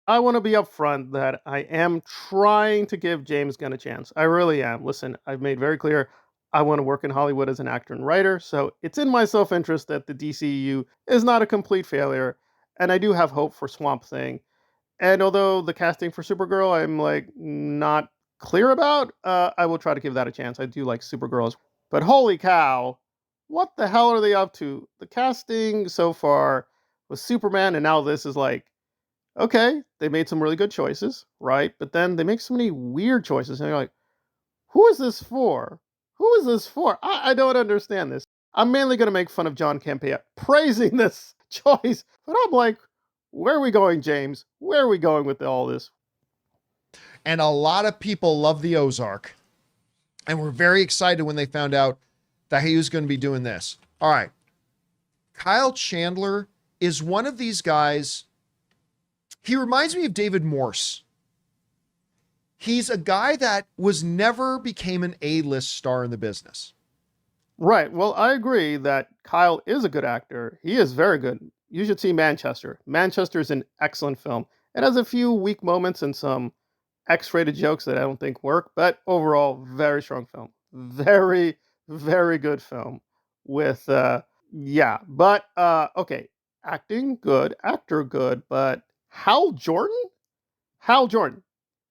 I want to be upfront that I am trying to give James Gunn a chance. I really am. Listen, I've made very clear I want to work in Hollywood as an actor and writer, so it's in my self interest that the DCU is not a complete failure, and I do have hope for Swamp Thing. And although the casting for Supergirl I'm like not clear about, I will try to give that a chance. I do like Supergirl, but holy cow, what the hell are they up to? The casting so far was Superman, and now this is like okay, they made some really good choices, right? But then they make so many weird choices, and you're like, who is this for? Who is this for? I don't understand this. I'm mainly going to make fun of John Campea praising this choice, but I'm like, where are we going, James? Where are we going with all this? And a lot of people love the Ozark and were very excited when they found out that he was going to be doing this. All right. Kyle Chandler is one of these guys. He reminds me of David Morse. He's a guy that never became an A-list star in the business. Right. Well, I agree that Kyle is a good actor. He is very good. You should see Manchester. Manchester is an excellent film. It has a few weak moments and some X-rated jokes that I don't think work, but overall, very strong film. Very, very good film. With, okay, acting good, actor good, but Hal Jordan? Hal Jordan.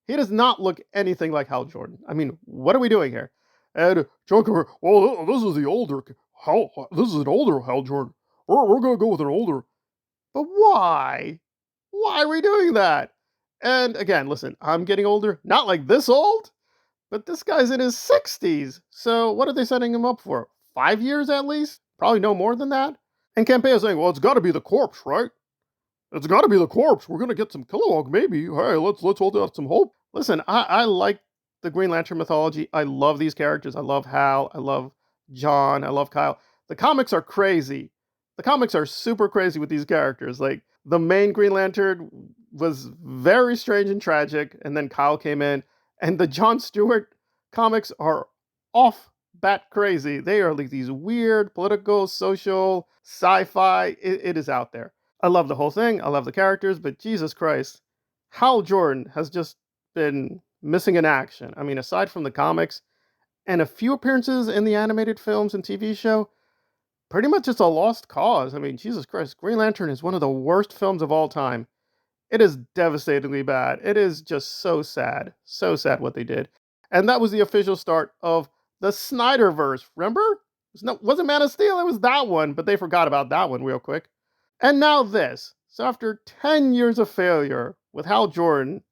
He does not look anything like Hal Jordan. I mean, what are we doing here? And John Carver, well, this is the older Hal. This is an older Hal Jordan. We're gonna go with an older. But why? Why are we doing that? And again, listen, I'm getting older. Not like this old, but this guy's in his 60s. So what are they setting him up for? 5 years at least? Probably no more than that. And Campea saying, well, it's got to be the corpse, right? It's got to be the corpse. We're gonna get some Kilowog, maybe. Hey, let's hold out some hope. Listen, I like the Green Lantern mythology. I love these characters. I love Hal. I love John. I love Kyle. The comics are crazy. The comics are super crazy with these characters. Like the main Green Lantern was very strange and tragic, and then Kyle came in, and the John Stewart comics are off bat crazy. They are like these weird political, social, sci-fi. It is out there. I love the whole thing. I love the characters, but Jesus Christ, Hal Jordan has just been missing in action. I mean, aside from the comics and a few appearances in the animated films and TV show, pretty much just a lost cause. I mean, Jesus Christ, Green Lantern is one of the worst films of all time. It is devastatingly bad. It is just so sad what they did. And that was the official start of the Snyderverse. Remember? Wasn't Man of Steel, it was that one, but they forgot about that one real quick. And now this. So after 10 years of failure with Hal Jordan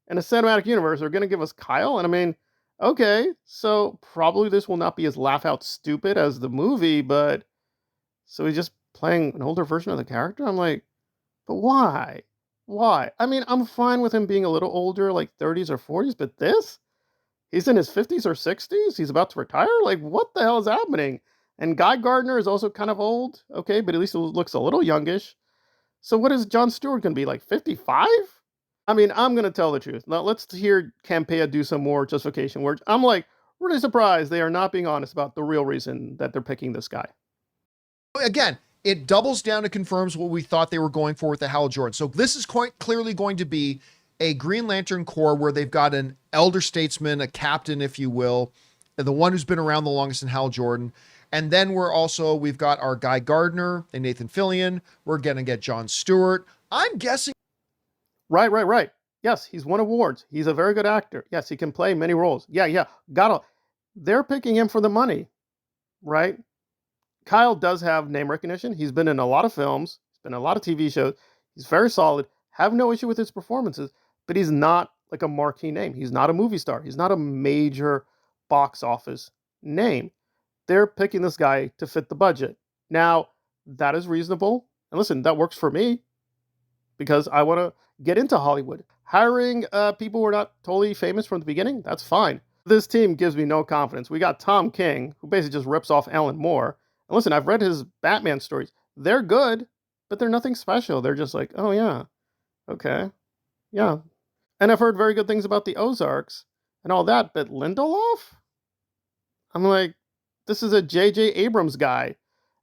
and a cinematic universe, they're going to give us Kyle? And I mean, okay, so probably this will not be as laugh out stupid as the movie, but so he's just playing an older version of the character? I'm like, but why? Why? I mean, I'm fine with him being a little older, like 30s or 40s, but this? He's in his 50s or 60s? He's about to retire? Like, what the hell is happening? And Guy Gardner is also kind of old, okay, but at least he looks a little youngish. So what is Jon Stewart going to be, like 55? I mean, I'm going to tell the truth. Now, let's hear Campea do some more justification words. I'm like, really surprised they are not being honest about the real reason that they're picking this guy. Again, it doubles down and confirms what we thought they were going for with the Hal Jordan. So this is quite clearly going to be a Green Lantern Corps where they've got an elder statesman, a captain, if you will, the one who's been around the longest in Hal Jordan. And then we've got our Guy Gardner and Nathan Fillion. We're going to get Jon Stewart. I'm guessing. Right. Yes, he's won awards. He's a very good actor. Yes, he can play many roles. Yeah. They're picking him for the money, right? Kyle does have name recognition. He's been in a lot of films. He's been in a lot of TV shows. He's very solid. Have no issue with his performances, but he's not like a marquee name. He's not a movie star. He's not a major box office name. They're picking this guy to fit the budget. Now, that is reasonable. And listen, that works for me because I want to get into Hollywood. Hiring people who are not totally famous from the beginning, that's fine. This team gives me no confidence. We got Tom King, who basically just rips off Alan Moore. And listen, I've read his Batman stories. They're good, but they're nothing special. They're just like, oh yeah, okay, yeah. And I've heard very good things about the Ozarks and all that, but Lindelof? I'm like, this is a J.J. Abrams guy.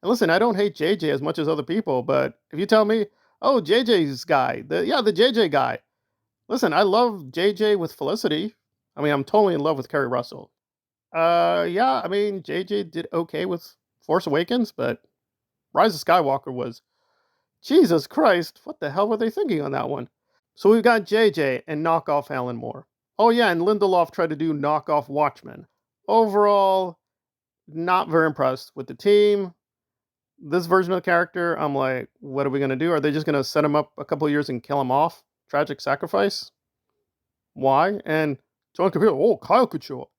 And listen, I don't hate J.J. as much as other people, but if you tell me, oh, J.J.'s guy, the J.J. guy, Listen, I love JJ with Felicity. I mean, I'm totally in love with Kerry Russell. Yeah, I mean, JJ did okay with Force Awakens, but Rise of Skywalker was Jesus Christ. What the hell were they thinking on that one? So we've got JJ and knockoff Alan Moore. Oh yeah, and Lindelof tried to do knockoff Watchmen. Overall, not very impressed with the team. This version of the character, I'm like, what are we gonna do? Are they just gonna set him up a couple of years and kill him off? Tragic sacrifice? Why? And John Campea, oh, Kyle could show up.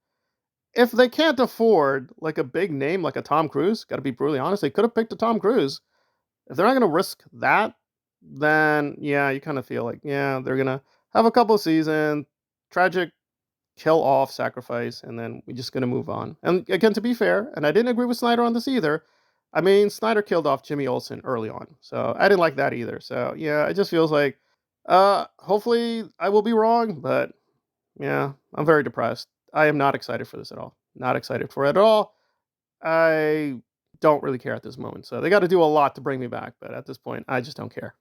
If they can't afford like a big name like a Tom Cruise, gotta be brutally honest, they could have picked a Tom Cruise. If they're not gonna risk that, then yeah, you kind of feel like, yeah, they're gonna have a couple of seasons, tragic kill off sacrifice, and then we're just gonna move on. And again, to be fair, and I didn't agree with Snyder on this either. I mean, Snyder killed off Jimmy Olsen early on, so I didn't like that either. So yeah, it just feels like, hopefully I will be wrong, but yeah, I'm very depressed. I am not excited for this at all. Not excited for it at all. I don't really care at this moment. So they got to do a lot to bring me back, but at this point, I just don't care.